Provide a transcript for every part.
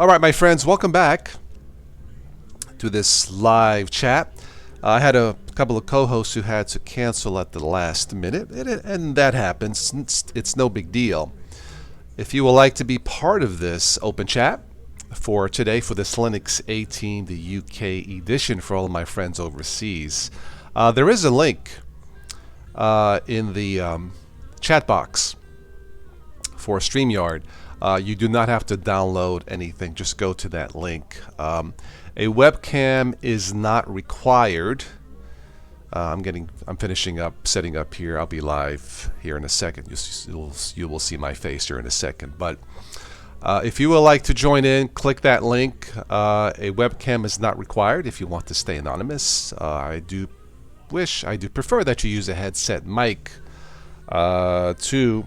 All right, my friends, welcome back to this live chat. I had a couple of co-hosts who had to cancel at the last minute, and that happens. It's no big deal. If you would like to be part of this open chat for today, for this Linux 18, the UK edition for all of my friends overseas, there is a link in the chat box for StreamYard. You do not have to download anything. Just go to that link. A webcam is not required. I'm finishing up, setting up here. I'll be live here in a second. You will see my face here in a second. But if you would like to join in, click that link. A webcam is not required if you want to stay anonymous. I do prefer that you use a headset mic to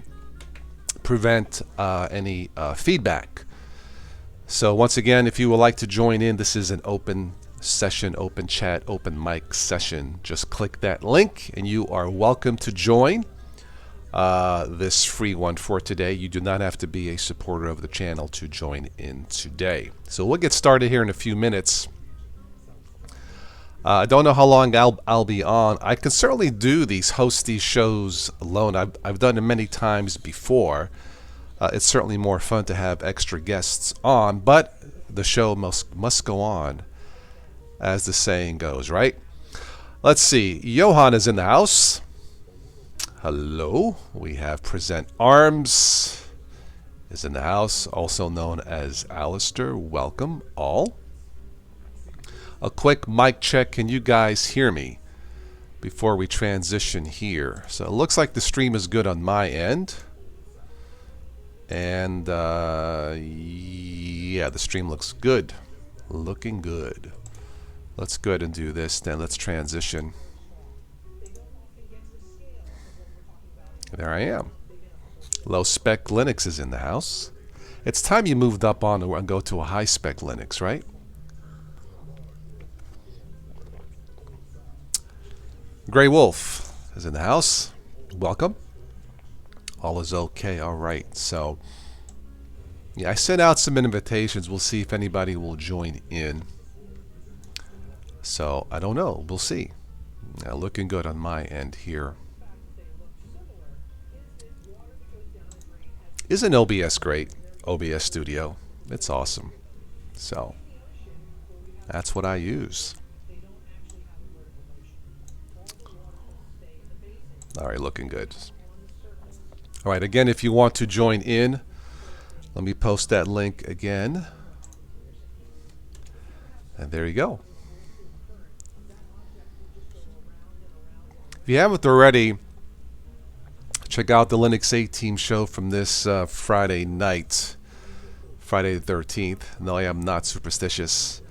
prevent any feedback. So once again, if you would like to join in, this is an open session, open chat, open mic session. Just click that link and you are welcome to join this free one for today. You do not have to be a supporter of the channel to join in today. So we'll get started here in a few minutes. I don't know how long I'll be on. I can certainly host these shows alone. I've done it many times before. It's certainly more fun to have extra guests on, but the show must go on, as the saying goes, right? Let's see. Johan is in the house. Hello. We have Present Arms is in the house, also known as Alistair. Welcome all. A quick mic check. Can you guys hear me before we transition here? So it looks like the stream is good on my end. And yeah, the stream looks good. Looking good. Let's go ahead and do this. Then let's transition. There I am. Low spec Linux is in the house. It's time you moved up on and go to a high spec Linux, right? Grey Wolf is in the house. Welcome. All is okay. All right. So, yeah, I sent out some invitations. We'll see if anybody will join in. So, I don't know. We'll see. Looking good on my end here. Isn't OBS great? OBS Studio. It's awesome. So, that's what I use. All right, looking good. All right, again, if you want to join in, let me post that link again. And there you go. If you haven't already, check out the Linux 18 show from this Friday night, Friday the 13th. No, I am not superstitious.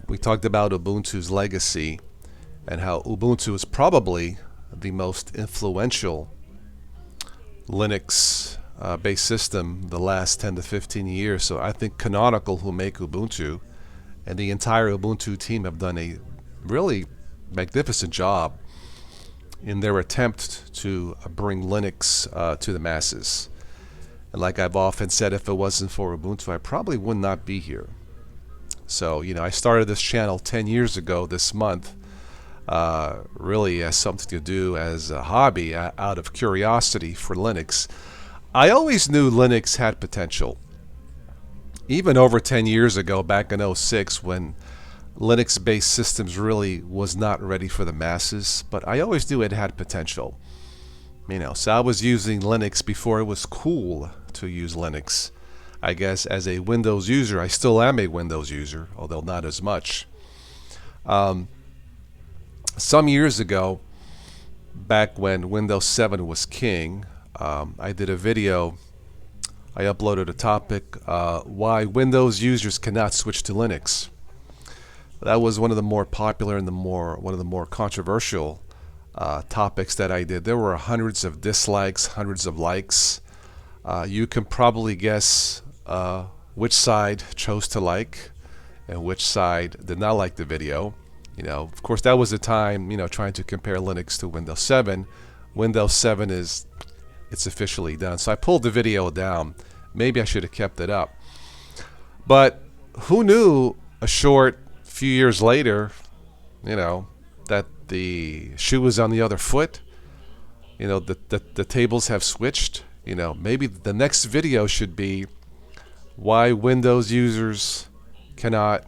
We talked about Ubuntu's legacy and how Ubuntu is probably the most influential Linux based system the last 10 to 15 years. So I think Canonical, who make Ubuntu, and the entire Ubuntu team have done a really magnificent job in their attempt to bring Linux to the masses. And like I've often said, if it wasn't for Ubuntu, I probably would not be here. So, you know, I started this channel 10 years ago this month, really as something to do as a hobby out of curiosity for Linux. I always knew Linux had potential. Even over 10 years ago, back in 06, when Linux-based systems really was not ready for the masses, but I always knew it had potential. You know, so I was using Linux before it was cool to use Linux. I guess as a Windows user, I still am a Windows user, although not as much. Some years ago, back when Windows 7 was king, I did a video. I uploaded a topic, why Windows users cannot switch to Linux. That was one of the more popular and one of the more controversial topics that I did. There were hundreds of dislikes, hundreds of likes. You can probably guess which side chose to like and which side did not like the video. You know, of course, that was the time, you know, trying to compare Linux to Windows 7. Windows 7 it's officially done. So I pulled the video down. Maybe I should have kept it up. But who knew a short few years later, you know, that the shoe was on the other foot? You know, the tables have switched. You know, maybe the next video should be why Windows users cannot,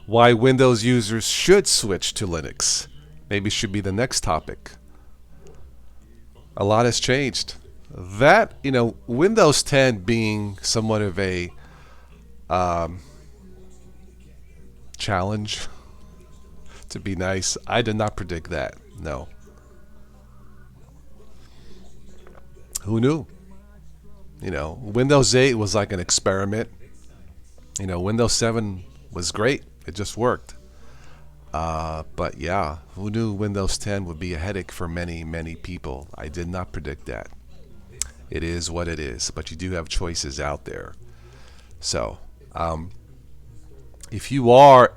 why Windows users should switch to Linux. Maybe should be the next topic. A lot has changed. That, you know, Windows 10 being somewhat of a challenge, to be nice, I did not predict that. No. Who knew? You know, Windows 8 was like an experiment. You know, Windows 7 was great. It just worked. But yeah, who knew Windows 10 would be a headache for many, many people? I did not predict that. It is what it is, but you do have choices out there. So, if you are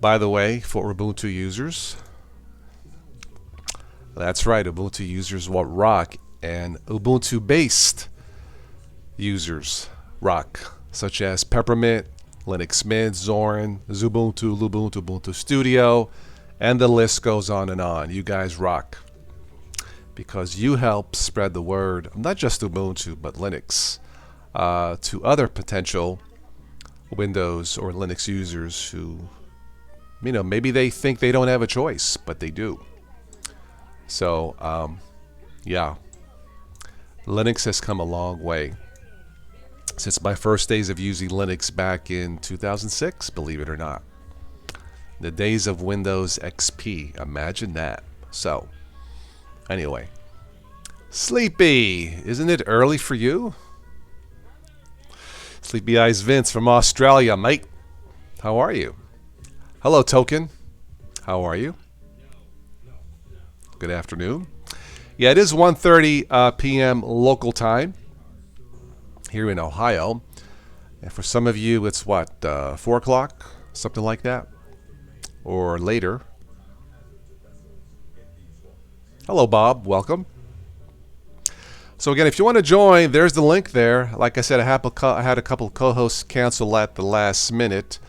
by the way, for Ubuntu users, that's right, Ubuntu users will rock, and Ubuntu-based users rock, such as Peppermint, Linux Mint, Zorin, Xubuntu, Lubuntu, Ubuntu Studio, and the list goes on and on. You guys rock because you help spread the word of not just Ubuntu, but Linux to other potential Windows or Linux users who, you know, maybe they think they don't have a choice, but they do. So, yeah, Linux has come a long way since my first days of using Linux back in 2006, believe it or not. The days of Windows XP, imagine that. So, anyway, Sleepy, isn't it early for you? Sleepy Eyes Vince from Australia, mate. How are you? Hello, Token. How are you? Good afternoon. Yeah, it is 1:30 p.m. local time here in Ohio. And for some of you, it's what, 4 o'clock? Something like that? Or later. Hello, Bob. Welcome. So again, if you want to join, there's the link there. Like I said, I had a couple of co-hosts cancel at the last minute.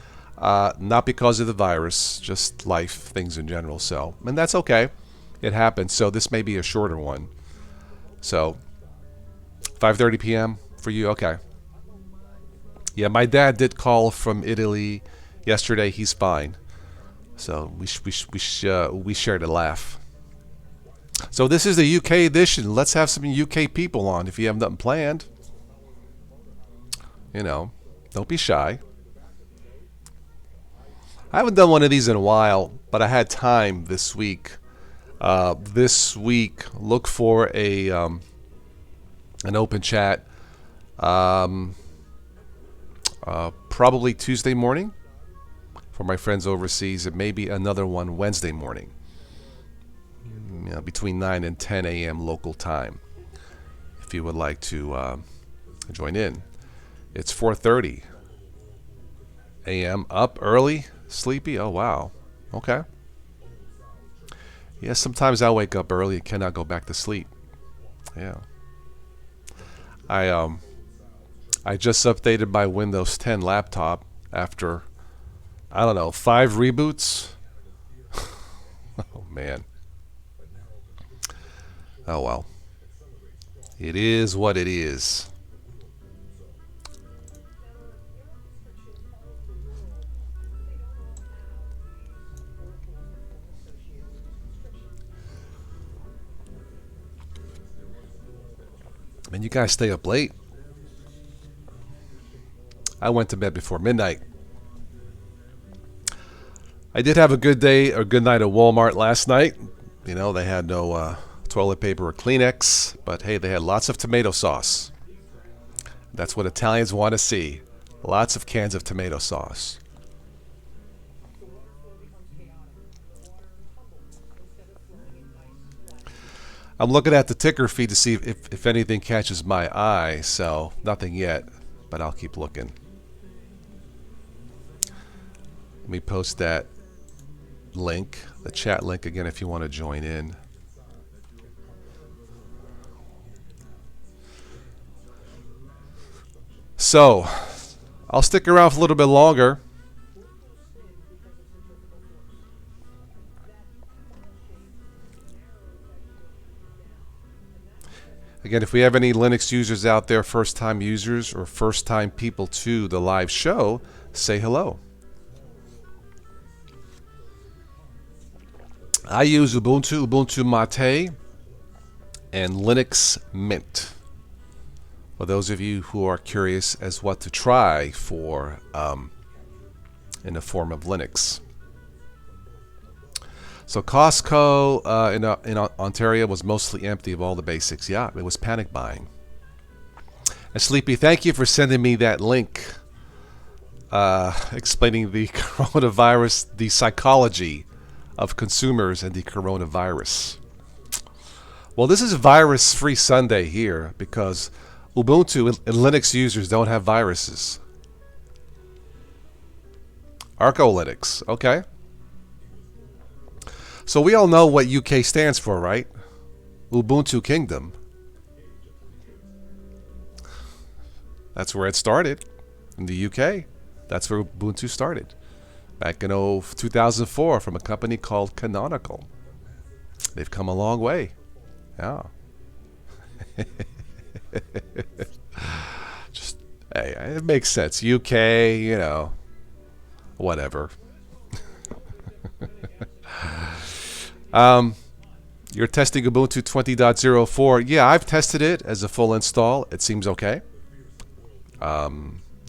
Not because of the virus, just life, things in general. So, and that's okay. It happens. So this may be a shorter one. So 5:30 p.m. for you. Okay. Yeah, my dad did call from Italy yesterday. He's fine. So we shared a laugh. So this is the UK edition. Let's have some UK people on if you have nothing planned. You know, don't be shy. I haven't done one of these in a while, but I had time this week. Look for an open chat. Probably Tuesday morning for my friends overseas, and maybe another one Wednesday morning. You know, between 9 and 10 a.m. local time, if you would like to join in. It's 4:30 a.m. Up early, sleepy. Oh wow, okay. Yeah, sometimes I wake up early and cannot go back to sleep. Yeah. I just updated my Windows 10 laptop after, I don't know, 5 reboots. Oh man. Oh well. It is what it is. And you guys stay up late. I went to bed before midnight. I did have a good day or good night at Walmart last night. You know, they had no toilet paper or Kleenex, but hey, they had lots of tomato sauce. That's what Italians want to see. Lots of cans of tomato sauce. I'm looking at the ticker feed to see if anything catches my eye, so nothing yet, but I'll keep looking. Let me post that link, the chat link again if you want to join in. So, I'll stick around for a little bit longer. Again, if we have any Linux users out there, first-time users or first-time people to the live show, say hello. I use Ubuntu Mate, and Linux Mint. For those of you who are curious as what to try for in the form of Linux. So Costco in Ontario was mostly empty of all the basics. Yeah, it was panic buying. And Sleepy, thank you for sending me that link explaining the coronavirus, the psychology of consumers and the coronavirus. Well, this is virus-free Sunday here because Ubuntu and Linux users don't have viruses. Arco Linux, okay. So we all know what UK stands for, right? Ubuntu Kingdom. That's where it started, in the UK. That's where Ubuntu started. Back in 2004 from a company called Canonical. They've come a long way. Yeah. Just, hey, it makes sense. UK, you know, whatever. You're testing Ubuntu 20.04. Yeah, I've tested it as a full install. It seems okay.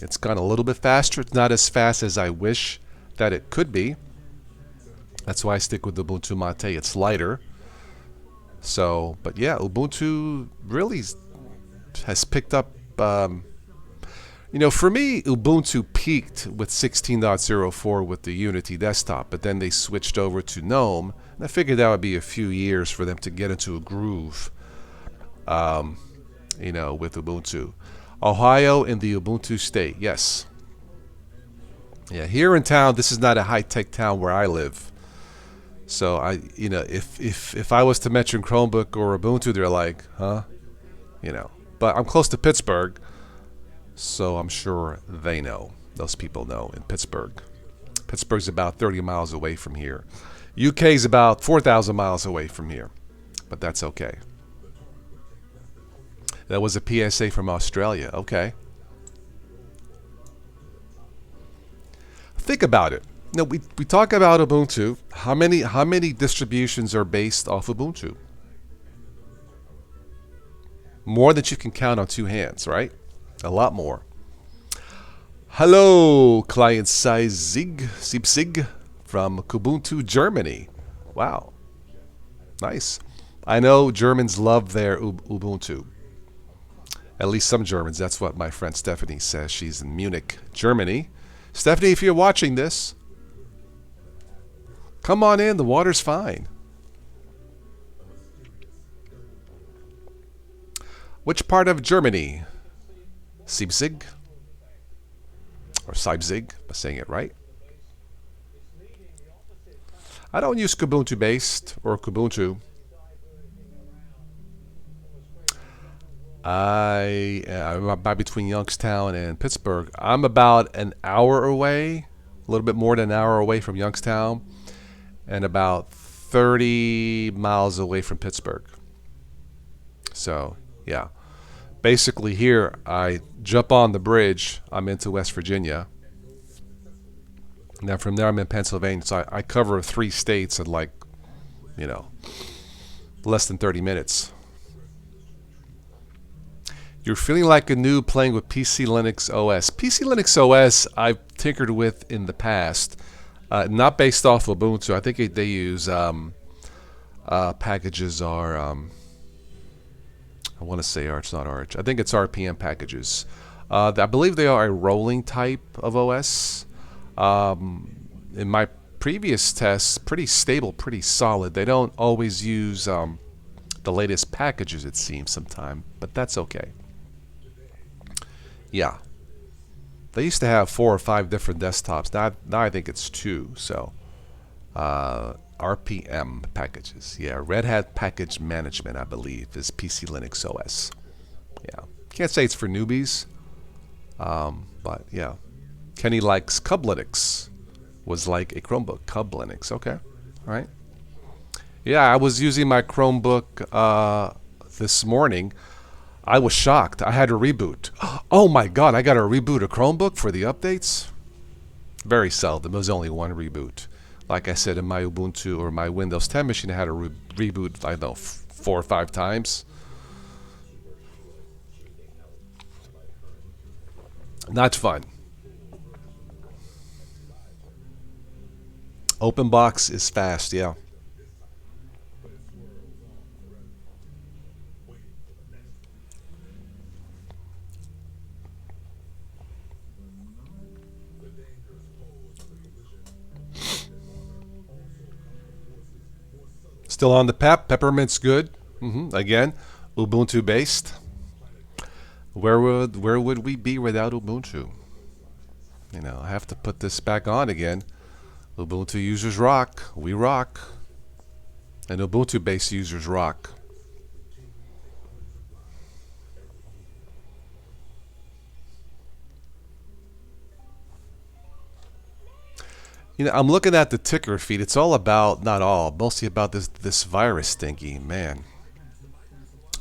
It's gone a little bit faster. It's not as fast as I wish that it could be. That's why I stick with Ubuntu Mate. It's lighter. So, but yeah, Ubuntu really has picked up. You know, for me, Ubuntu peaked with 16.04 with the Unity desktop, but then they switched over to GNOME, and I figured that would be a few years for them to get into a groove, you know, with Ubuntu. Ohio in the Ubuntu state, yes. Yeah, here in town, this is not a high-tech town where I live. So you know, if I was to mention Chromebook or Ubuntu, they're like, huh? You know, but I'm close to Pittsburgh. So I'm sure they know. Those people know in Pittsburgh. Pittsburgh's about 30 miles away from here. UK's about 4,000 miles away from here. But that's okay. That was a PSA from Australia. Okay. Think about it. You know, we talk about Ubuntu. How many distributions are based off Ubuntu? More than you can count on two hands, right? A lot more. Hello, client size Siebzig from Kubuntu, Germany. Wow. Nice. I know Germans love their Ubuntu. At least some Germans. That's what my friend Stephanie says. She's in Munich, Germany. Stephanie, if you're watching this, come on in. The water's fine. Which part of Germany? Siebzig? Or Siebzig, am I saying it right? I don't use Kubuntu based or Kubuntu. I'm about between Youngstown and Pittsburgh. I'm about an hour away, a little bit more than an hour away from Youngstown, and about 30 miles away from Pittsburgh. So, yeah. Basically here, I jump on the bridge, I'm into West Virginia. And then from there, I'm in Pennsylvania. So I cover 3 states in like, you know, less than 30 minutes. You're feeling like a noob playing with PC Linux OS. PC Linux OS I've tinkered with in the past. Not based off Ubuntu. I think they use packages are... I want to say Arch, not Arch. I think it's RPM packages. I believe they are a rolling type of OS. In my previous tests, pretty stable, pretty solid. They don't always use the latest packages, it seems, sometimes, but that's okay. Yeah. They used to have 4 or 5 different desktops. Now I think it's 2. So, RPM packages. Yeah, Red Hat Package Management, I believe, is PC Linux OS. Yeah. Can't say it's for newbies, But yeah, Kenny likes Cub Linux. Was like a Chromebook. Cub Linux. Okay. All right. Yeah, I was using my Chromebook this morning. I was shocked. I had to reboot. Oh my god, I got to reboot a Chromebook for the updates? Very seldom. There was only one reboot. Like I said, in my Ubuntu or my Windows 10 machine, I had to reboot, I don't know, 4 or 5 times. Not fun. OpenBox is fast, yeah. Still on the peppermint's good. Again, Ubuntu based. Where would we be without Ubuntu? I have to put this back on again. Ubuntu users rock. We rock. And Ubuntu based users rock. I'm looking at the ticker feed. It's all about, not all, mostly about this virus thingy. Man,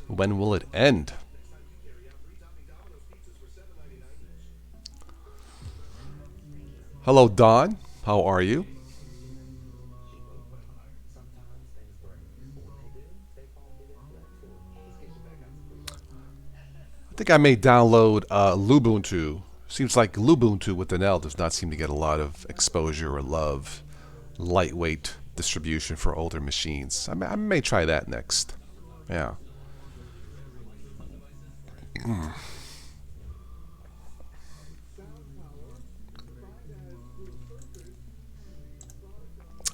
when will it end? Hello, Don. How are you? I think I may download Lubuntu. Seems like Lubuntu with an L does not seem to get a lot of exposure or love. Lightweight distribution for older machines. I may try that next. Yeah. I'm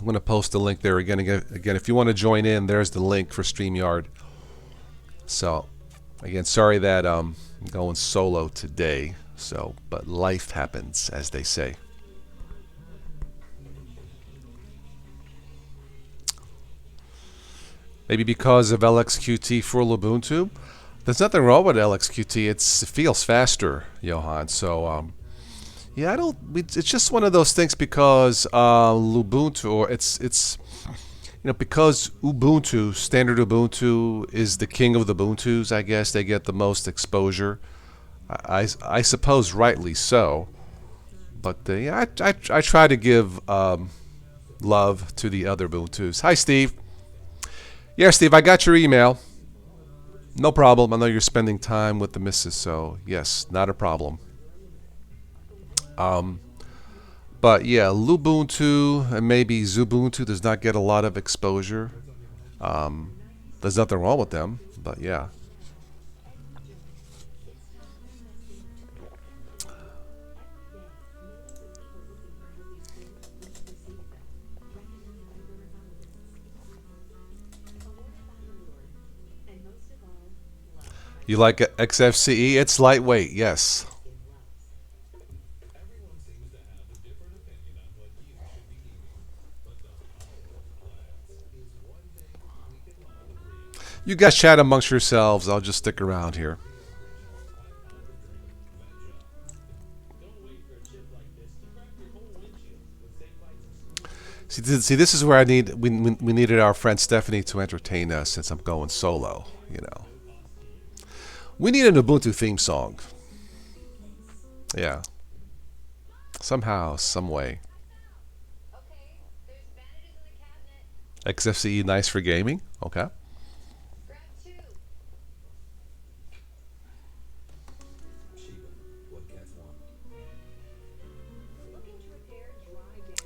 going to post the link there again. Again, if you want to join in, there's the link for StreamYard. So, again, sorry that I'm going solo today. So, but life happens, as they say. Maybe because of LXQT for Ubuntu. There's nothing wrong with LXQT. It feels faster, Johan. So, yeah, I don't. It's just one of those things because Ubuntu, or it's because Ubuntu, standard Ubuntu, is the king of the Ubuntus. I guess they get the most exposure. I suppose rightly so. But yeah, I try to give love to the other Ubuntus. Hi, Steve. Yeah, Steve, I got your email. No problem. I know you're spending time with the missus, so yes, not a problem. But yeah, Lubuntu and maybe Zubuntu does not get a lot of exposure. There's nothing wrong with them, but yeah. You like XFCE? It's lightweight, yes. You guys chat amongst yourselves. I'll just stick around here. See, this is where we needed our friend Stephanie to entertain us since I'm going solo. We need an Ubuntu theme song. Yeah, somehow, some way. XFCE nice for gaming. Okay.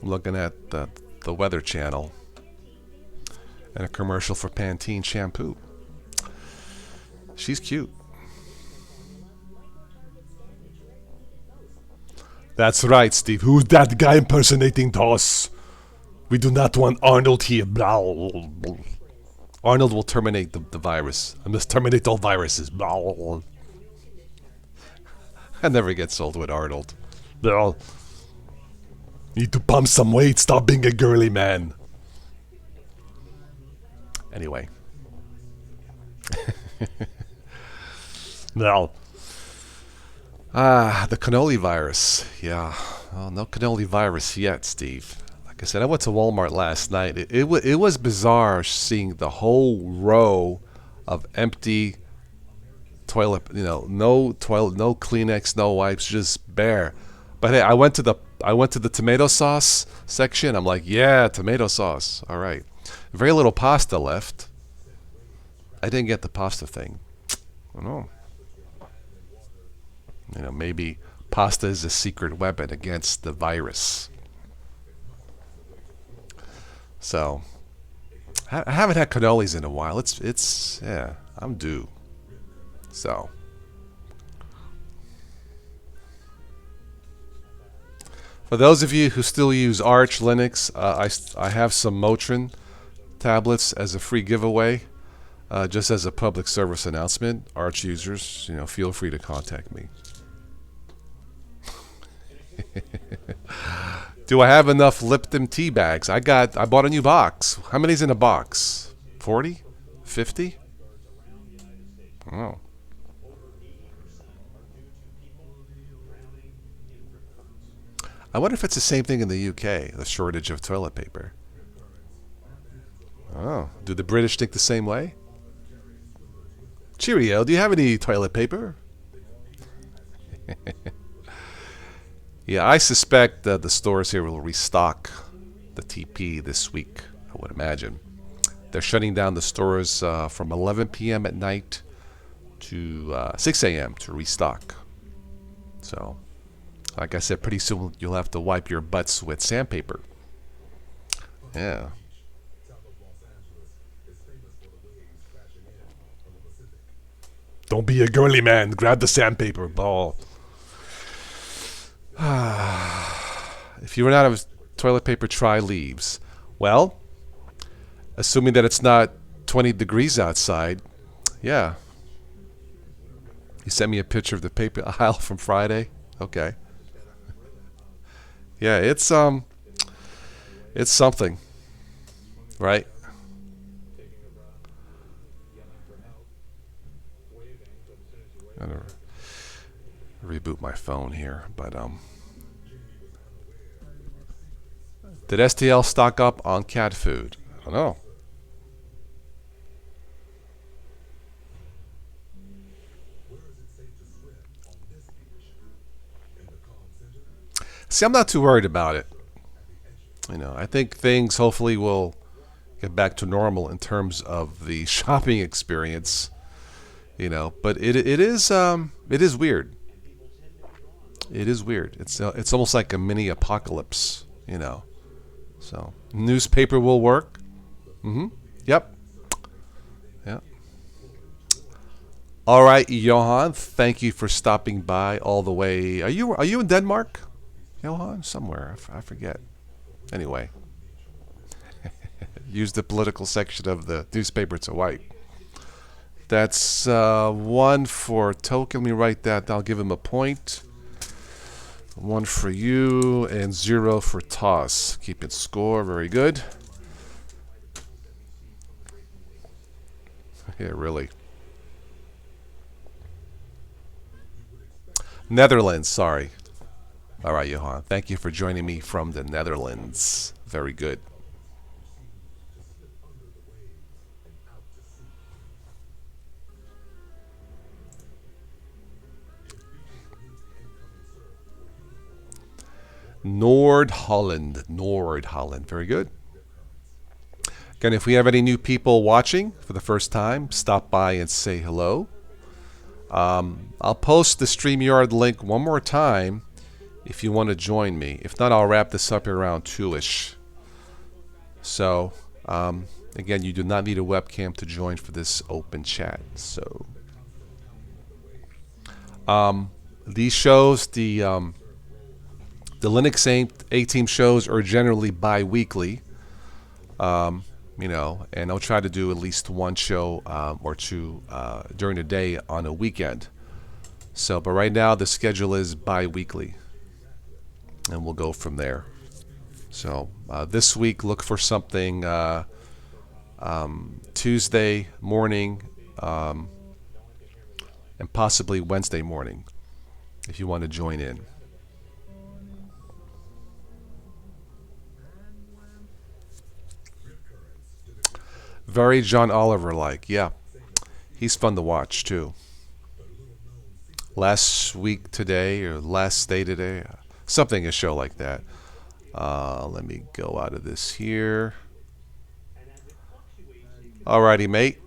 Looking at the Weather Channel and a commercial for Pantene shampoo. She's cute. That's right, Steve. Who's that guy impersonating Toss? We do not want Arnold here. Arnold will terminate the virus. I must terminate all viruses. I never get sold with Arnold. Need to pump some weight. Stop being a girly man. Anyway. No. Ah, the cannoli virus. Yeah. Well, no cannoli virus yet, Steve. Like I said, I went to Walmart last night. It was bizarre seeing the whole row of empty toilet, no toilet, no Kleenex, no wipes, just bare. But hey, I went to the tomato sauce section. I'm like, yeah, tomato sauce. All right. Very little pasta left. I didn't get the pasta thing. I don't know. Maybe pasta is a secret weapon against the virus. So, I haven't had cannolis in a while. It's yeah, I'm due. So, for those of you who still use Arch Linux, I have some Motrin tablets as a free giveaway. Just as a public service announcement, Arch users, feel free to contact me. Do I have enough Lipton tea bags? I bought a new box. How many's in a box? 40? 50? Oh. I wonder if it's the same thing in the UK, the shortage of toilet paper. Oh. Do the British think the same way? Cheerio, do you have any toilet paper? Yeah, I suspect that the stores here will restock the TP this week, I would imagine. They're shutting down the stores from 11 p.m. at night to 6 a.m. to restock. So, like I said, pretty soon you'll have to wipe your butts with sandpaper. Yeah. Don't be a girly man. Grab the sandpaper ball. If you run out of toilet paper, try leaves. Well, assuming that it's not 20 degrees outside, yeah. You sent me a picture of the paper aisle from Friday. Okay. Yeah, it's something, right? I'm gonna reboot my phone here, but did STL stock up on cat food? I don't know. See, I'm not too worried about it. I think things hopefully will get back to normal in terms of the shopping experience. But it is weird. It is weird. It's almost like a mini apocalypse. So newspaper will work. Yep. Yeah. All right, Johan. Thank you for stopping by all the way. Are you in Denmark, Johan? Somewhere I forget. Anyway, use the political section of the newspaper to wipe. That's one for Token. Let me write that. I'll give him a point. One for you and 0 for Toss. Keeping score. Very good. Yeah, really. Netherlands, sorry. All right, Johan. Thank you for joining me from the Netherlands. Very good. Nord-Holland. Nord-Holland. Very good. Again, if we have any new people watching for the first time, stop by and say hello. I'll post the StreamYard link one more time if you want to join me. If not, I'll wrap this up around 2-ish. So, again, you do not need a webcam to join for this open chat. So, these shows, the Linux A-Team shows are generally bi-weekly. And I'll try to do at least one show or two during the day on a weekend. So, but right now the schedule is bi-weekly, and we'll go from there. So this week, look for something Tuesday morning and possibly Wednesday morning. if you want to join in. Very John Oliver like, yeah. He's fun to watch too. Last week today or last day today, something a show like that. Let me go out of this here. Alrighty, mate.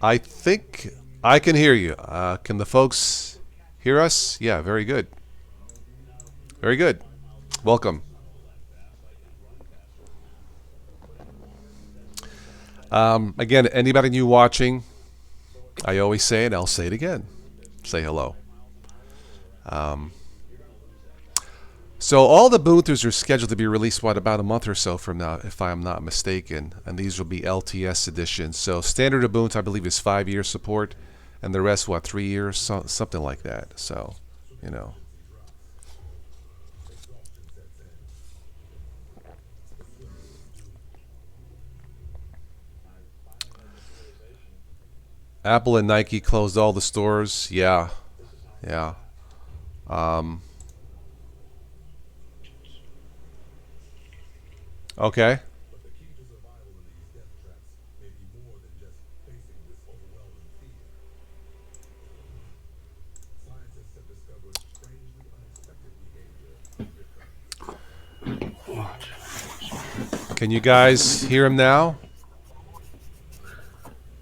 I think I can hear you. Can the folks hear us? Yeah, very good. Very good. Welcome. Again, anybody new watching, I always say it, I'll say it again. Say hello. So all the Ubuntus are scheduled to be released, about a month or so from now, if I'm not mistaken. And these will be LTS editions. So standard Ubuntu, I believe, is 5-year support. And the rest, 3 years? Something like that. So, you know. Apple and Nike closed all the stores. Yeah. Yeah. Okay. Can you guys hear him now?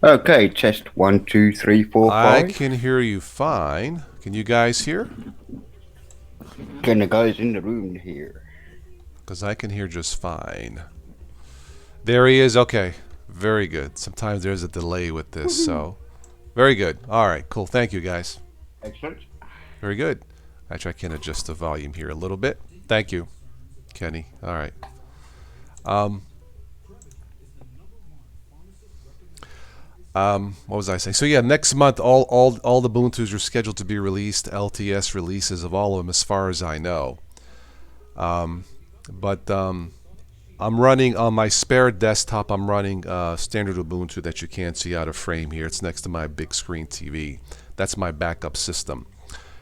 Okay, test 1, 2, 3, 4, 5. I can hear you fine. Can you guys hear? Can the guys in the room hear? Because I can hear just fine. There he is. Okay. Very good. Sometimes there's a delay with this, so very good. All right, cool. Thank you, guys. Excellent. Very good. Actually, I can adjust the volume here a little bit. Thank you, Kenny. All right. What was I saying? So yeah, next month all the Ubuntus are scheduled to be released. LTS releases of all of them, as far as I know. But I'm running on my spare desktop. I'm running standard Ubuntu that you can't see out of frame here. It's next to my big screen TV. That's my backup system.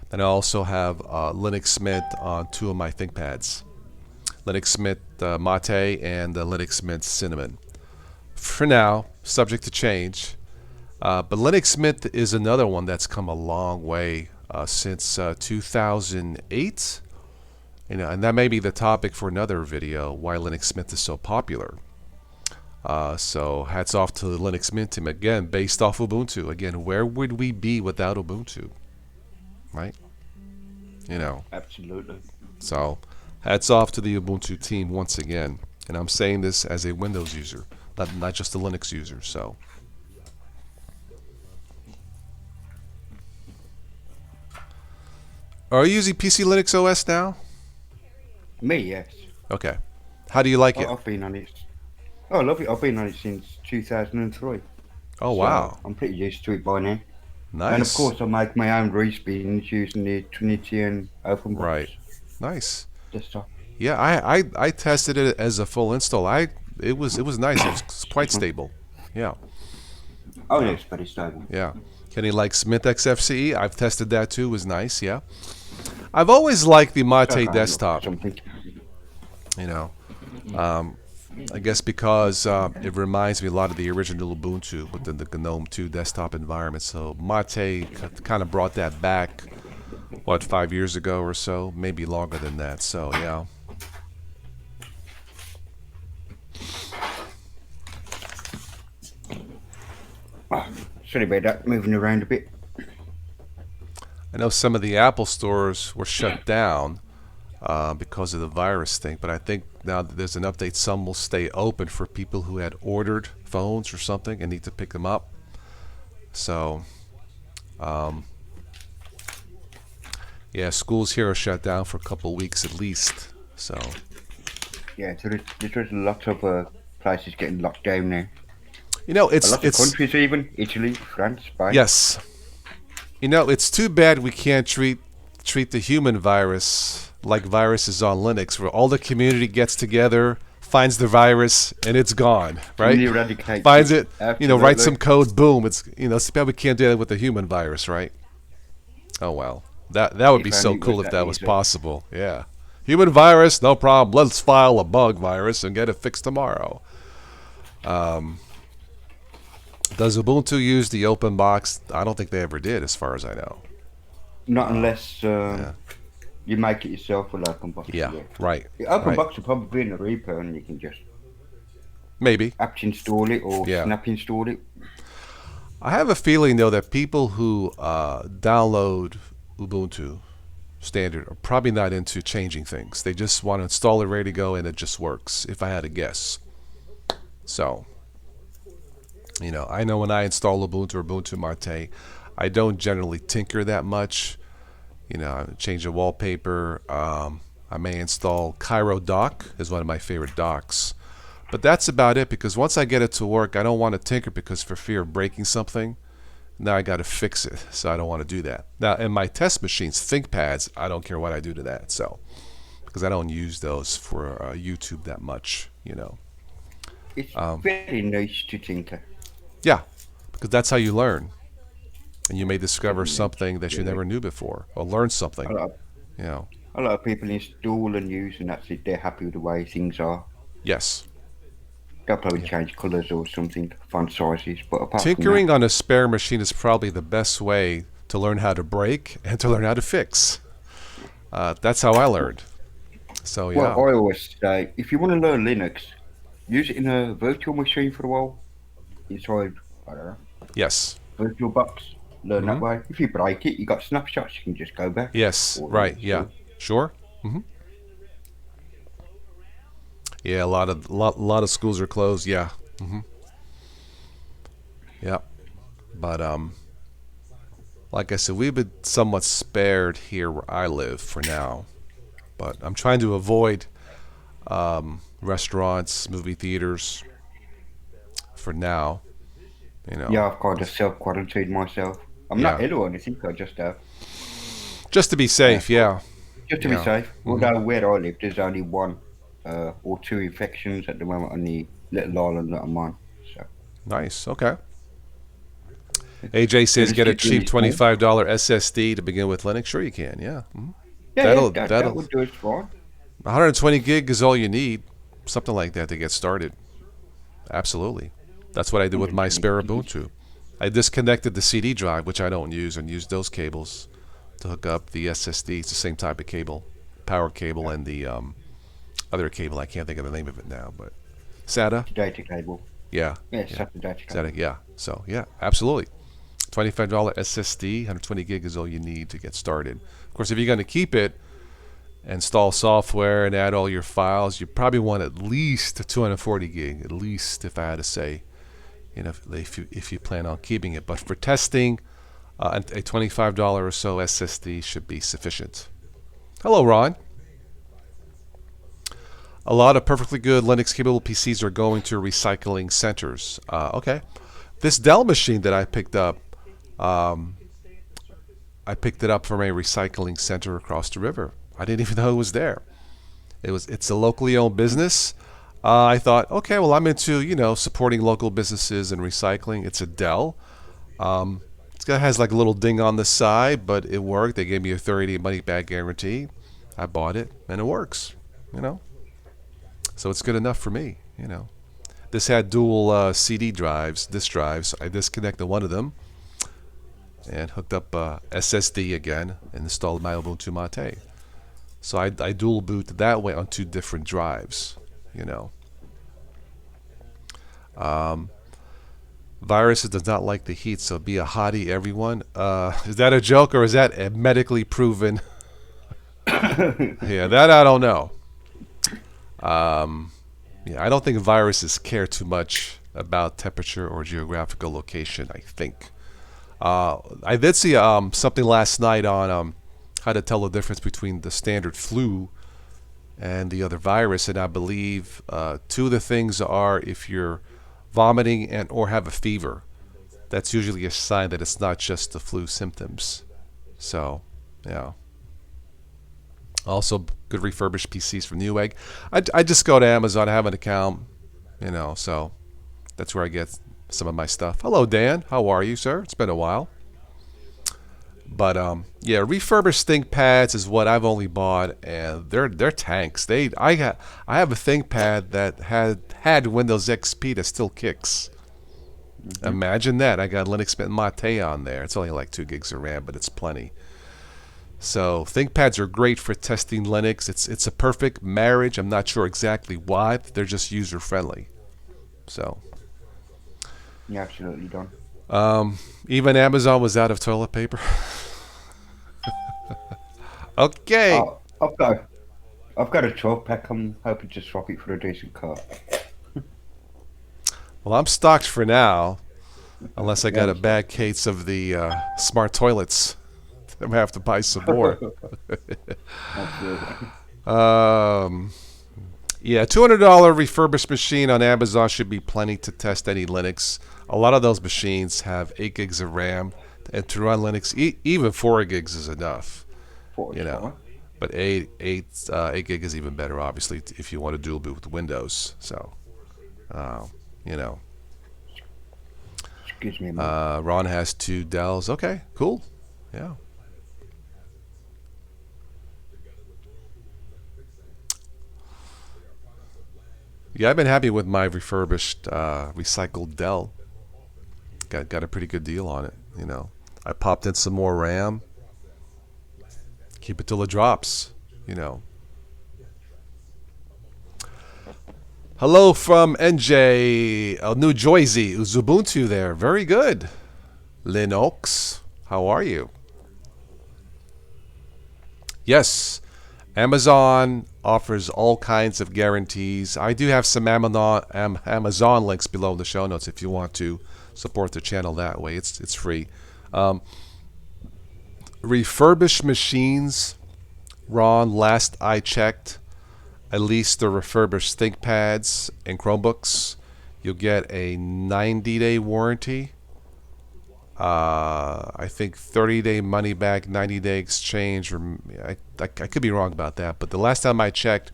Then I also have Linux Mint on 2 of my ThinkPads. Linux Mint Mate and Linux Mint Cinnamon. For now, subject to change. But Linux Mint is another one that's come a long way since 2008. You know, and that may be the topic for another video, why Linux Mint is so popular. So hats off to the Linux Mint team, again, based off Ubuntu. Again, where would we be without Ubuntu? Right? You know. Absolutely. So hats off to the Ubuntu team once again. And I'm saying this as a Windows user, not just a Linux user. So. Are you using PC Linux OS now? Me, yes. Okay. How do you like it? I've been on it. Oh, I love it. I've been on it since 2003. Oh, So wow. I'm pretty used to it by now. Nice. And of course, I make my own respins using the Trinity and OpenBox Right. Nice. desktop. Yeah, I tested it as a full install. It was nice. It was quite stable. Yeah. Oh, yeah, it's very stable. Yeah. Kenny likes Mint XFCE. I've tested that too. It was nice. Yeah. I've always liked the Mate Okay, desktop. something. You know, I guess because it reminds me a lot of the original Ubuntu within the GNOME 2 desktop environment. So Mate kind of brought that back, 5 years ago or so, maybe longer than that. So yeah. Oh, sorry about that, moving around a bit. I know some of the Apple stores were shut down because of the virus thing, but I think now that there's an update, some will stay open for people who had ordered phones or something and need to pick them up. So, yeah, schools here are shut down for a couple of weeks at least. So, Yeah, so there's a lot of places getting locked down now. you know, A lot of countries even, Italy, France, Spain. Yes. You know, it's too bad we can't treat the human virus like viruses on Linux, where all the community gets together, finds the virus, and it's gone, right? Eradicate Finds it, writes Absolutely. some code, boom. It's, it's too bad we can't do that with the human virus, right? Oh well, that would be If so only it was cool if that that was easy. possible. Yeah, human virus, no problem. Let's file a bug virus and get it fixed tomorrow. Does Ubuntu use the open box? I don't think they ever did, as far as I know. Not unless Yeah, you make it yourself with OpenBox. yeah, Yeah. right, The right. OpenBox will probably be in the repo, and you can just Maybe. apt install it or Yeah. snap install it. I have a feeling though that people who download Ubuntu standard are probably not into changing things. They just want to install it ready to go and it just works. If I had to guess, so I know when I install Ubuntu or Ubuntu Mate, I don't generally tinker that much. I change the wallpaper. I may install Cairo Dock is one of my favorite docks. But that's about it because once I get it to work, I don't want to tinker because for fear of breaking something. Now I got to fix it, so I don't want to do that. Now in my test machines, ThinkPads, I don't care what I do to that, so because I don't use those for YouTube that much. It's very nice to tinker. Yeah, because that's how you learn, and you may discover Very nice, something that you really. never knew before, or learn A something. lot of, You know. a lot of people install and use, and that's it. They're happy with the way things are. Yes. They'll probably Yeah. change colours or something, font sizes, but apart from that, Tinkering on a spare machine is probably the best way to learn how to break and to learn how to fix. That's how I learned. So well, yeah. I always say if you want to learn Linux, use it in a virtual machine for a while inside, I don't know, Yes. virtual box. Learn that Hmm. way. If you break it, you got snapshots. You can just go back Yes. or Right. Yeah. reinstall. Sure. Hmm. Yeah. A lot of schools are closed. Yeah. Hmm. Yeah. But like I said, we've been somewhat spared here where I live for now. But I'm trying to avoid restaurants, movie theaters for now. You know. Yeah, I've kind of self quarantined myself. I'm not Yeah. ill or anything. I just Just to be safe. but Yeah. just to be Yeah. safe. Hmm. Although where I live, there's only one or two infections at the moment on the little island that I'm on. So Nice. Okay. AJ they says just get a keep cheap really small. $25 SSD to begin with Linux. Sure you can. Yeah. Yeah, yeah, That'll that that'll would do it fine. 120 gig is all you need. Something like that to get started. Absolutely. That's what I did with my 120 spare gigs. Ubuntu. I disconnected the CD drive, which I don't use, and used those cables to hook up the SSD. It's the same type of cable, power cable, and the other cable. I can't think of the name of it now, but SATA. The data cable. Yeah, Yeah, yeah, SATA data SATA. cable. Yeah. So yeah, absolutely. $25 SSD, 120 gig is all you need to get started. Of course, if you're going to keep it, install software, and add all your files, you probably want at least 240 gig. At least, if I had to say, if you plan on keeping it. But for testing, a $25 or so SSD should be sufficient. Hello, Ron. A lot of perfectly good Linux capable PCs are going to recycling centers. Okay. This Dell machine that I picked up, um, I picked it up from a recycling center across the river. I didn't even know it was there. It's a locally owned business. I thought, okay, well, I'm into supporting local businesses and recycling. It's a Dell. It has like a little ding on the side, but it worked. They gave me a 30-day money back guarantee. I bought it, and it works. You know, so it's good enough for me. This had dual CD drives, disk drives. I disconnected one of them and hooked up SSD again and installed my Ubuntu Mate. So I dual boot that way on two different drives. You know, viruses does not like the heat, so be a hottie, everyone. Is that a joke or is that a medically proven? Yeah, that I don't know. Yeah, I don't think viruses care too much about temperature or geographical location. I think. I did see something last night on how to tell the difference between the standard flu and the other virus, and I believe two of the things are if you're vomiting and or have a fever. That's usually a sign that it's not just the flu symptoms. So, yeah. Also, good refurbished PCs from Newegg. I just go to Amazon, I have an account, so that's where I get some of my stuff. Hello, Dan. How are you, sir? It's been a while. But yeah, refurbished ThinkPads is what I've only bought, and they're tanks. I have a ThinkPad that had Windows XP that still kicks. Hmm. Imagine that. I got Linux Mint Mate on there. It's only like 2 gigs of RAM, but it's plenty. So ThinkPads are great for testing Linux. It's a perfect marriage. I'm not sure exactly why, but they're just user friendly. So Yeah, absolutely, Don. even Amazon was out of toilet paper. Okay. Oh, I've got a 12 pack. I'm hoping to swap it for a decent car. Well, I'm stocked for now, unless I got One a stock. bad case of the smart toilets. I'm gonna have to buy some more. Absolutely. Um, yeah, $200 refurbished machine on Amazon should be plenty to test any Linux. A lot of those machines have 8 gigs of RAM, and to run Linux, even 4 gigs is enough. Thought You it's know, fine. but 8 gig is even better, obviously, if you want to dual boot with Windows. So, uh, you know, Excuse me a minute. Ron has 2 Dells. Okay, cool. Yeah. Yeah, I've been happy with my refurbished recycled Dell. Got a pretty good deal on it. I popped in some more RAM. Keep it till it drops. You know. Hello from NJ, New Jersey, Ubuntu there. Very good. Linux, how are you? Yes, Amazon offers all kinds of guarantees. I do have some Amazon links below in the show notes if you want to support the channel that way. It's free. Um, Refurbished machines, Ron, last I checked, at least the refurbished ThinkPads and Chromebooks, you'll get a 90-day warranty. I think 30-day money back, 90-day exchange. Or I could be wrong about that, but the last time I checked,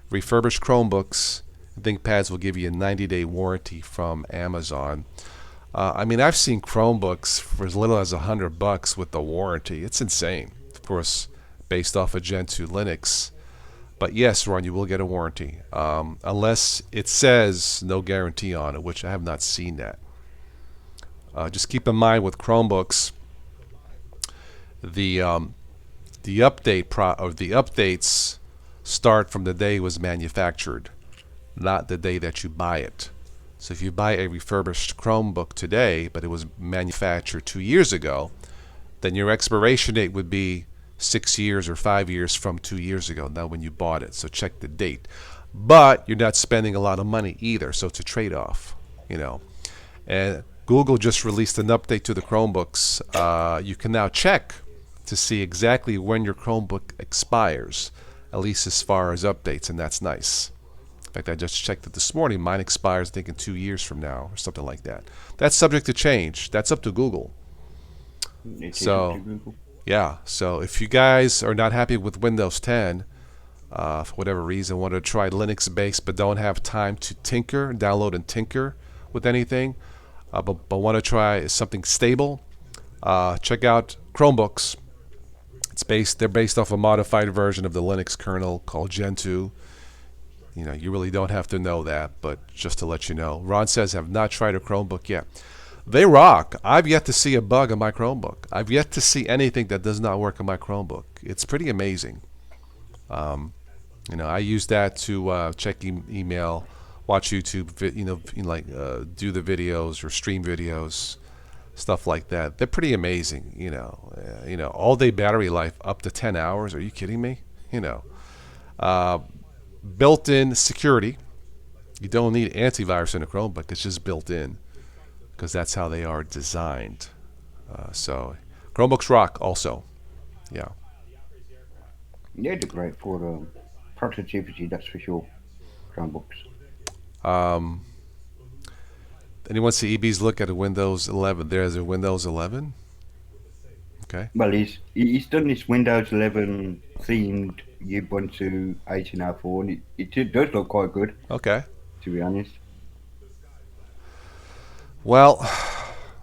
refurbished Chromebooks and ThinkPads will give you a 90-day warranty from Amazon. I mean, I've seen Chromebooks for as little as $100 with the warranty. It's insane. Of course, based off of Gen 2 Linux. But yes, Ron, you will get a warranty, unless it says no guarantee on it, which I have not seen that. Just keep in mind with Chromebooks, the the updates start from the day it was manufactured, not the day that you buy it. So if you buy a refurbished Chromebook today, but it was manufactured 2 years ago, then your expiration date would be 6 years or 5 years from 2 years ago, now when you bought it. So check the date. But you're not spending a lot of money either, so it's a trade-off, you know. And Google just released an update to the Chromebooks. You can now check to see exactly when your Chromebook expires, at least as far as updates, and that's nice. In fact, I just checked it this morning. Mine expires, I think, in 2 years from now, or something like that. That's subject to change. That's up to Google. It is up to So, Google. yeah. So, if you guys are not happy with Windows 10, for whatever reason, want to try Linux-based but don't have time to download and tinker with anything, but want to try something stable, check out Chromebooks. They're based off a modified version of the Linux kernel called Gen 2. You really don't have to know that, but just to let you know. Ron says, have not tried a Chromebook yet. They rock. I've yet to see a bug on my Chromebook. I've yet to see anything that does not work on my Chromebook. It's pretty amazing. I use that to check email, watch YouTube, do the videos or stream videos, stuff like that. They're pretty amazing. All day battery life up to 10 hours. Are you kidding me? Uh, Built-in security. You don't need antivirus in a Chromebook. It's just built in because that's how they are designed. So Chromebooks rock also. Yeah. Yeah, they're great for productivity, that's for sure. Chromebooks. Um, Anyone see EB's look at a Windows 11? There's a Windows 11. Okay. Well, he's done this Windows 11 themed Ubuntu 18.04, and it does look quite good, Okay. to be honest. Well,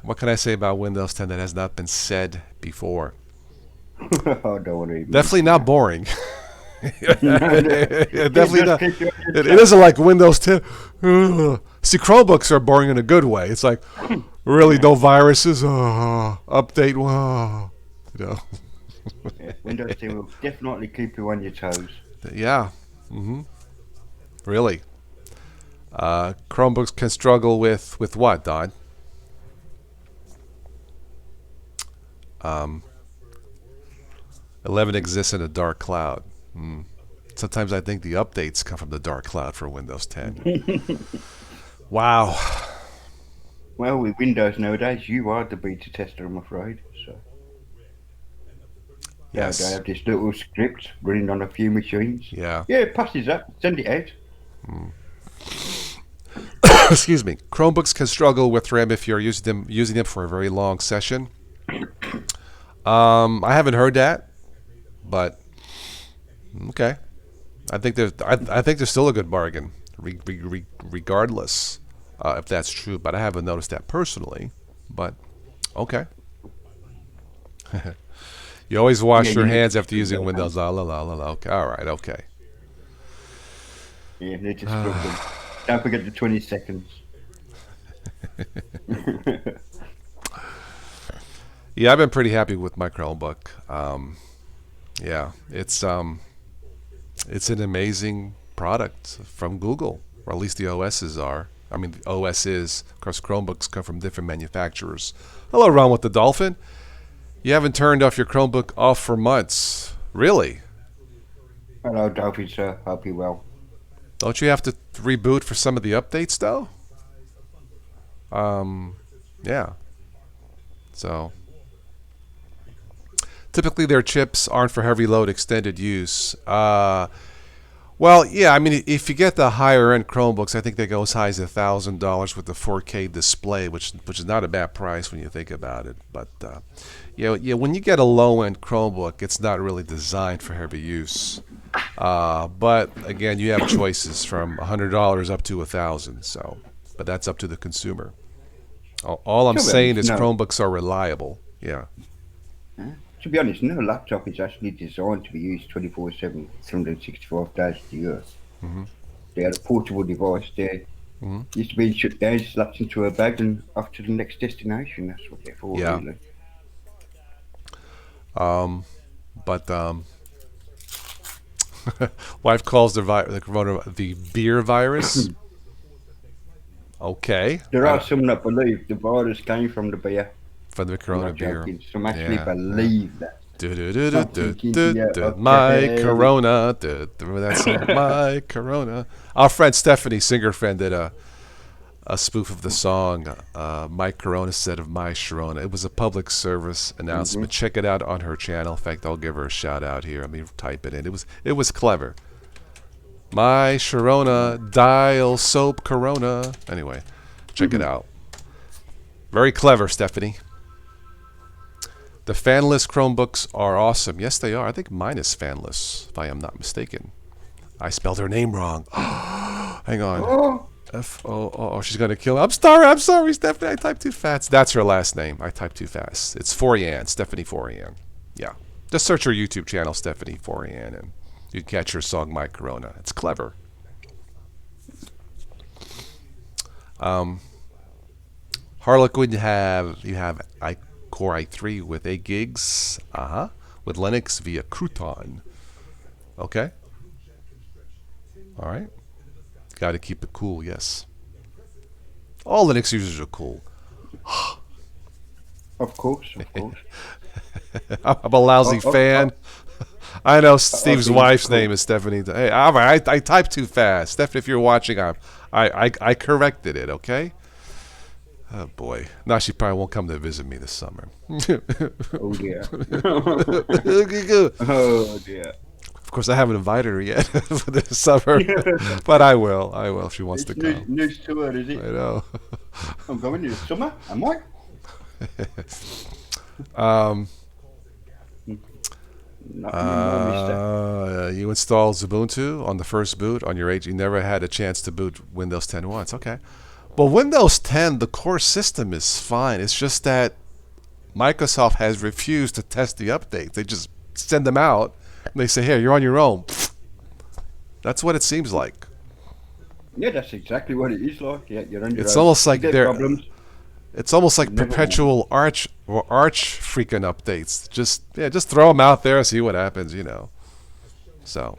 what can I say about Windows 10 that has not been said before? I don't want to even Definitely not boring. no, no. It Definitely does not. keep you on your It toes. isn't like Windows 10. See, Chromebooks are boring in a good way. It's like, really, Yeah, no viruses? Update. You know. yeah. Windows 10 will definitely keep you on your toes. Yeah. Really. Chromebooks can struggle with what, Don? 11 exists in a dark cloud. Sometimes I think the updates come from the dark cloud for Windows 10. Wow. Well, with Windows nowadays, you are the beta tester, I'm afraid. So they Yes. have this little script running on a few machines. Yeah. Yeah, it passes that. Send it out. Excuse me. Chromebooks can struggle with RAM if you're using them for a very long session. I haven't heard that, but okay. I think there's still a good bargain, regardless if that's true. But I haven't noticed that personally. But okay. You always Yeah, wash you your need hands to after using scrub those Windows. hands. La la la la la. Okay. All right. Okay. Yeah, you need to scrub them. Don't forget the 20 seconds. Yeah, I've been pretty happy with my Chromebook. Yeah, it's an amazing product from Google, or at least the OSs are. I mean, the OS is, of course, Chromebooks come from different manufacturers. Hello, Ron with the Dolphin. You haven't turned off your Chromebook off for months. Really? Hello, Dolphin, sir. Hope you well. Don't you have to reboot for some of the updates, though? Yeah. So, typically their chips aren't for heavy load extended use. Well, yeah, I mean, if you get the higher end Chromebooks, I think they go as high as $1,000 with the 4K display, which is not a bad price when you think about it. But yeah, when you get a low end Chromebook, it's not really designed for heavy use. But again, you have choices from $100 up to $1,000. So, but that's up to the consumer. All I'm To be saying honest, is no. Chromebooks are reliable. Yeah. To be honest, no laptop is actually designed to be used 24/7, 365 days a year. hmm They are a portable device. They hmm used to be shut down, slapped into a bag, and off to the next destination. That's what they're for, Yeah. really. But wife calls the corona the beer virus. Okay. There are some that believe the virus came from the beer. For the I'm corona not beer. joking. Some actually Yeah. Yeah. believe that. Do, do, do, do, do, Something in do, the do. My okay. Corona. Remember that song? My Corona. Our friend Stephanie, singer friend, did a spoof of the song My Corona instead of My Sharona. It was a public service hmm announcement. Check it out on her channel. In fact, I'll give her a shout out here. Let me type it in. It was clever. My Sharona dial soap Corona. Anyway, check it out. Very clever, Stephanie. The fanless Chromebooks are awesome. Yes, they are. I think mine is fanless, if I am not mistaken. I spelled her name wrong. Hang on. Oh, F-O-O. She's going to kill me. I'm sorry, Stephanie. I typed too fast. That's her last name. I typed too fast. It's Forian, Stephanie Forian. Yeah. Just search her YouTube channel, Stephanie Forian, and you can catch her song, My Corona. It's clever. Harlequin, you have Core i3 with 8 gigs. With Linux via Crouton. Okay. All right. Got to keep it cool, yes. All Linux users are cool. of course, of course. I'm a lousy fan. I know Steve's being wife's cool. name is Stephanie. Hey, all right, I typed too fast. Stephanie, if you're watching, I corrected it, okay? Oh, boy. Now she probably won't come to visit me this summer. Oh dear. Of Oh dear. course, I haven't invited her yet for this summer, but I will. I will if she wants to It's news, come. news to her, is I it? know. I'm going in the summer, am I? um, Not anymore, mister. you installed Ubuntu on the first boot on your age. You never had a chance to boot Windows 10 once. Okay. Well, Windows 10, the core system is fine. It's just that Microsoft has refused to test the update. They just send them out, and they say, "Here, you're on your own." That's what it seems like. Yeah, that's exactly what it is like. Yeah, you're on your It's own. almost You like get problems, it's almost you like never mind. perpetual arch freaking updates. Just throw them out there, see what happens. So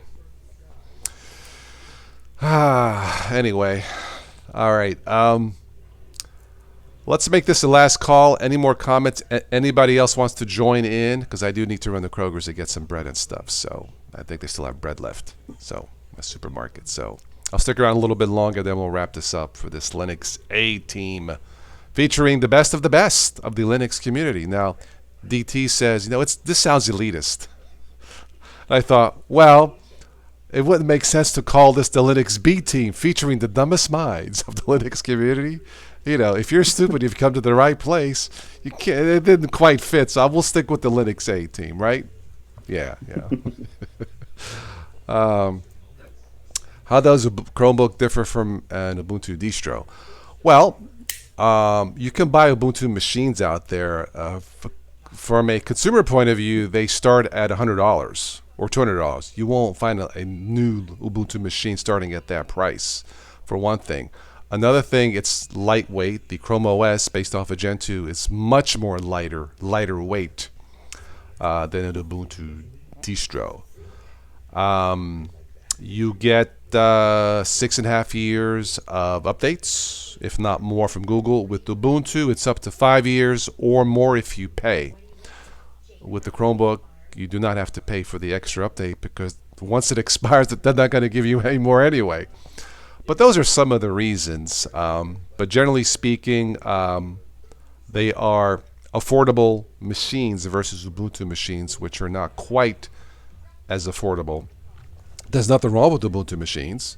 anyway, all right. Let's make this the last call. Any more comments? Anybody else wants to join in? Because I do need to run the Kroger's to get some bread and stuff. So I think they still have bread left. So a supermarket. So I'll stick around a little bit longer. Then we'll wrap this up for this Linux A team, featuring the best of the Linux community. Now, DT says, this sounds elitist. And I thought, well, it wouldn't make sense to call this the Linux B team, featuring the dumbest minds of the Linux community. If you're stupid, you've come to the right place. You can't. It didn't quite fit, so I will stick with the Linux A team, right? Yeah. How does a Chromebook differ from an Ubuntu distro? Well, you can buy Ubuntu machines out there. From a consumer point of view, they start at $100 or $200. You won't find a new Ubuntu machine starting at that price, for one thing. Another thing, it's lightweight. The Chrome OS, based off of Gentoo, is much more lighter weight than an Ubuntu distro. You get 6.5 years of updates, if not more, from Google. With Ubuntu, it's up to 5 years or more if you pay. With the Chromebook, you do not have to pay for the extra update because once it expires, they're not going to give you any more anyway. But those are some of the reasons. But generally speaking, they are affordable machines versus Ubuntu machines, which are not quite as affordable. There's nothing wrong with Ubuntu machines,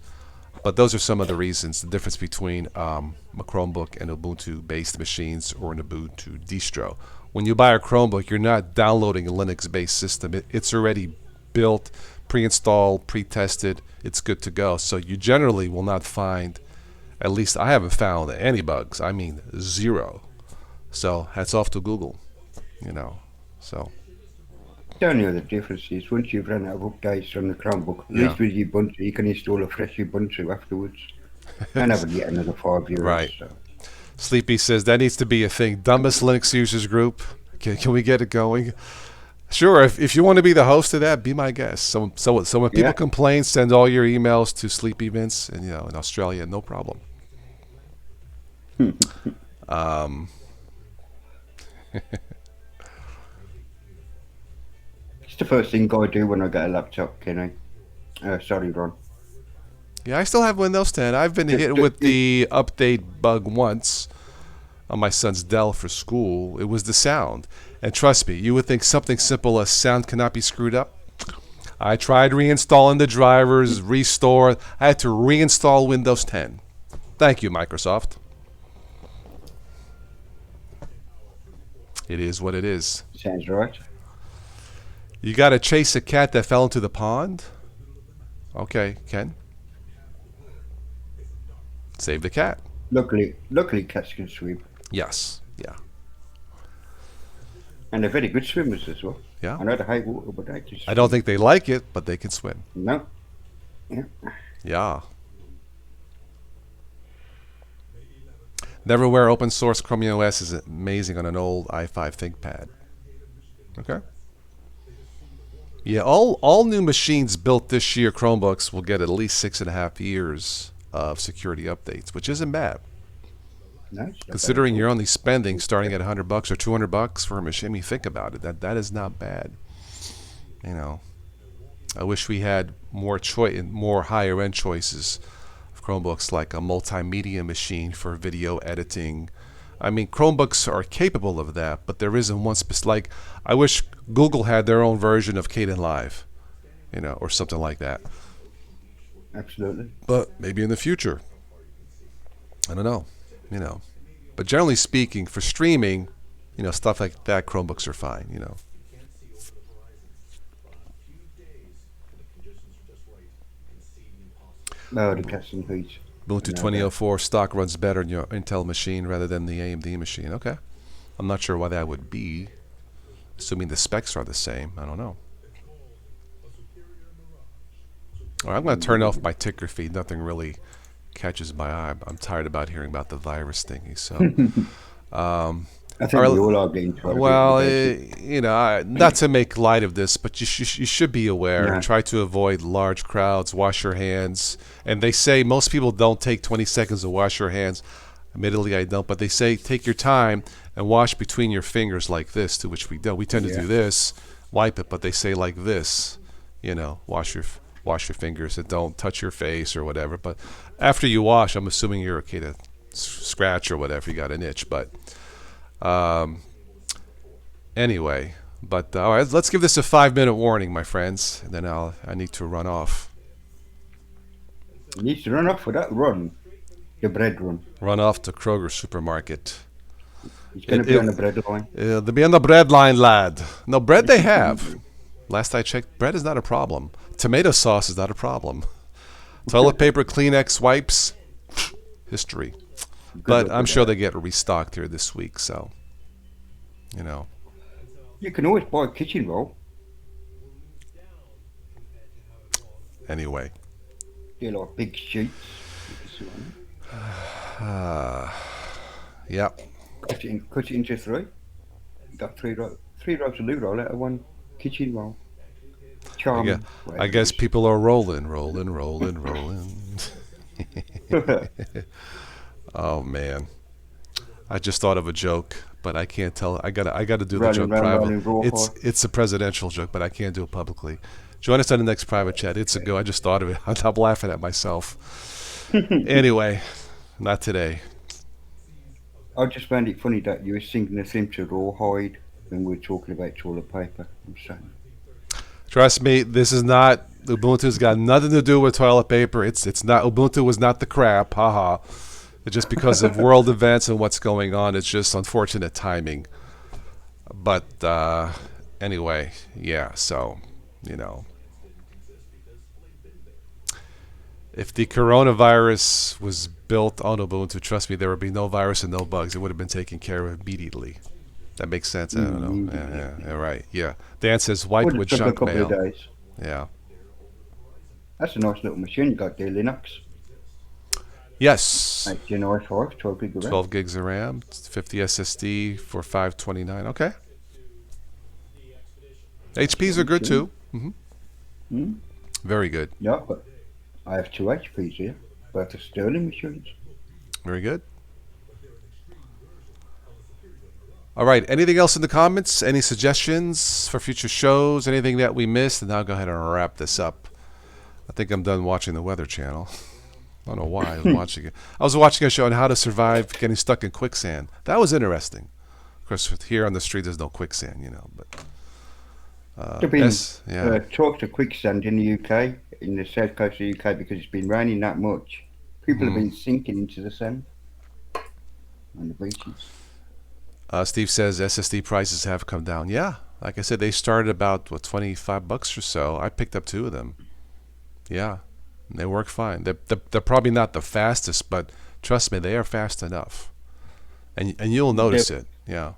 but those are some of the reasons, the difference between a Chromebook and Ubuntu-based machines or an Ubuntu distro. When you buy a Chromebook, you're not downloading a Linux-based system. It's already built, pre-installed, pre-tested. It's good to go. So you generally will not find, at least I haven't found any bugs. I mean, zero. So hats off to Google, so. The only other difference is once you've run out of updates on the Chromebook, at Yeah. least with Ubuntu, you can install a fresh Ubuntu afterwards and have it yet another 5 years. Right. So. Sleepy says that needs to be a thing. Dumbest Linux users group. Can we get it going? Sure. If you want to be the host of that, be my guest. So when people complain, send all your emails to Sleepy Vince, and in Australia, no problem. It's the first thing I do when I get a laptop, Kenny. Sorry, Ron. Yeah, I still have Windows 10. I've been hit with the update bug once on my son's Dell for school. It was the sound. And trust me, you would think something simple as sound cannot be screwed up. I tried reinstalling the drivers, restore. I had to reinstall Windows 10. Thank you, Microsoft. It is what it is. Sounds right. You got to chase a cat that fell into the pond? Okay, Ken. Save the cat. Luckily, cats can swim. Yes. Yeah. And they're very good swimmers as well. Yeah. I know they hate water, but they can swim. I don't think they like it, but they can swim. No. Yeah. Yeah. Neverwhere open source Chromium OS is amazing on an old i5 ThinkPad. Okay. Yeah, all new machines built this year, Chromebooks, will get at least 6.5 years of security updates, which isn't bad. No, Considering you're only spending starting at $100 or $200 for a machine, I mean, think about it. That is not bad. I wish we had more higher end choices of Chromebooks, like a multimedia machine for video editing. I mean, Chromebooks are capable of that, but there isn't one like I wish Google had their own version of Kdenlive, or something like that. Absolutely. But maybe in the future. I don't know. But generally speaking, for streaming, stuff like that, Chromebooks are fine, Oh, the cats and heat. Ubuntu 2004 stock runs better on your Intel machine rather than the AMD machine. Okay. I'm not sure why that would be, assuming the specs are the same. I don't know. All right, I'm going to turn off my ticker feed. Nothing really catches my eye. I'm tired about hearing about the virus thingy. So, I all think we right. all are getting tired of it, Well, basically. not to make light of this, but you should be aware. No. Try to avoid large crowds. Wash your hands. And they say most people don't take 20 seconds to wash your hands. Admittedly, I don't, but they say take your time and wash between your fingers like this, to which we don't. We tend to do Yeah. this, wipe it, but they say like this. Wash your fingers and don't touch your face or whatever. But after you wash, I'm assuming you're okay to scratch or whatever. You got an itch, but. Um, Anyway, but all right, let's give this a 5-minute warning, my friends, and then I need to run off. He needs to run off for that run. The bread run. Run off to Kroger supermarket. He's going to be on the bread line. They'll be on the bread line, lad. No, bread they have. Last I checked, bread is not a problem. Tomato sauce is not a problem. Toilet paper, Kleenex, wipes, history. But I'm sure they get restocked here this week, so, you know. You can always buy a kitchen roll. Anyway. They're like big sheets. Yeah. Cut it into three. You got three rows of loo roll out of one kitchen roll. Charming. I guess people are rolling. Oh man, I just thought of a joke, but I can't tell. I gotta do the joke privately. It's a presidential joke, but I can't do it publicly. Join us on the next private chat. It's a go. I just thought of it. I'm laughing at myself. Anyway, not today. I just found it funny that you were singing the theme to Rawhide when we were talking about toilet paper. I'm saying. Trust me, this is not Ubuntu's got nothing to do with toilet paper. It's not Ubuntu was not the crap. Haha. It's just because of world events and what's going on. It's just unfortunate timing. But anyway, yeah. So if the coronavirus was built on Ubuntu, trust me, there would be no virus and no bugs. It would have been taken care of immediately. That makes sense. I don't know. Yeah, right. Yeah. Dan says wipe with junk mail. Yeah. That's a nice little machine you got there, Linux. Yes. Gen i5, 12 gigs of RAM. 12 gigs of RAM, 50 SSD for $529. Okay. HPs are good too. Very good. Yeah, but I have 2 HPs here, but they're Sterling machines. Very good. All right. Anything else in the comments? Any suggestions for future shows? Anything that we missed? And I'll go ahead and wrap this up. I think I'm done watching the Weather Channel. I don't know why I was watching it. I was watching a show on how to survive getting stuck in quicksand. That was interesting. Of course, here on the street, there's no quicksand, But There's been talk to quicksand in the UK, in the south coast of the UK, because it's been raining that much. People have been sinking into the sand on the beaches. Steve says SSD prices have come down. Yeah, like I said, they started about $25 or so. I picked up 2 of them. Yeah, they work fine. They're probably not the fastest, but trust me, they are fast enough. And you'll notice it. Yeah.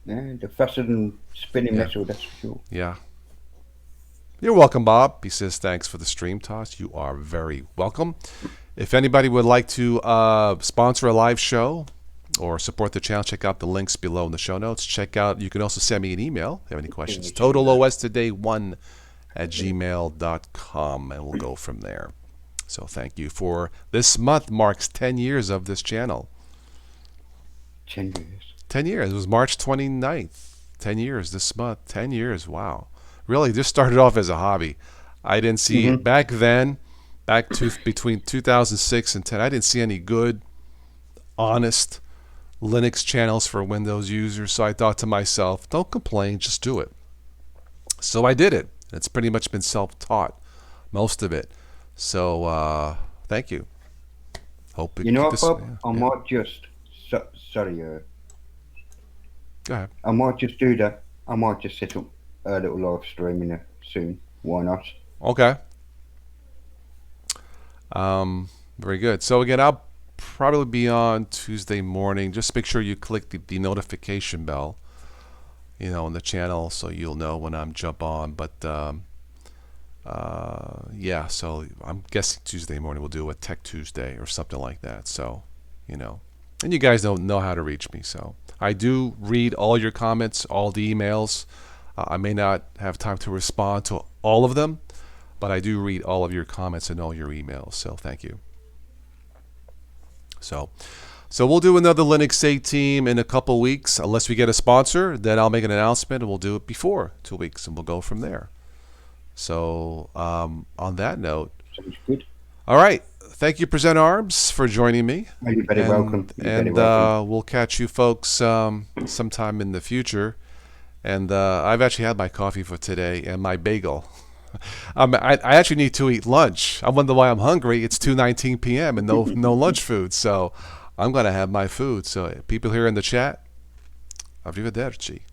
Yeah, they're faster than spinning metal, that's for sure. Yeah. You're welcome, Bob. He says thanks for the stream toss. You are very welcome. If anybody would like to sponsor a live show or support the channel, check out the links below in the show notes. You can also send me an email if you have any questions. TotalOSToday1@gmail.com, and we'll go from there. So thank you for this month marks 10 years of this channel. 10 years. 10 years. It was March 29th. 10 years this month. 10 years. Wow. Really, this started off as a hobby. I didn't see it back then, between 2006 and 10. I didn't see any good, honest Linux channels for Windows users. So I thought to myself, don't complain, just do it. So I did it. It's pretty much been self-taught, most of it. So thank you. Hope you know what, Bob? I might just sorry. Go ahead. I might just do that. I might just set up a little live stream in there soon. Why not? Okay. Very good. So again, I'll probably be on Tuesday morning. Just make sure you click the notification bell, on the channel, so you'll know when I'm jump on. But Yeah, so I'm guessing Tuesday morning we'll do a Tech Tuesday or something like that. So, you know, and you guys don't know how to reach me. So I do read all your comments, all the emails. I may not have time to respond to all of them, but I do read all of your comments and all your emails. So thank you. So, so we'll do another Linux 8 team in a couple weeks. Unless we get a sponsor, then I'll make an announcement and we'll do it before 2 weeks and we'll go from there. So on that note, Sounds good. all right. Thank you, Present Arms, for joining me. Oh, you're very welcome. You're very And welcome. we'll catch you folks sometime in the future. And I've actually had my coffee for today and my bagel. I actually need to eat lunch. I wonder why I'm hungry. It's 2:19 p.m. and no lunch food. So I'm going to have my food. So people here in the chat, arrivederci.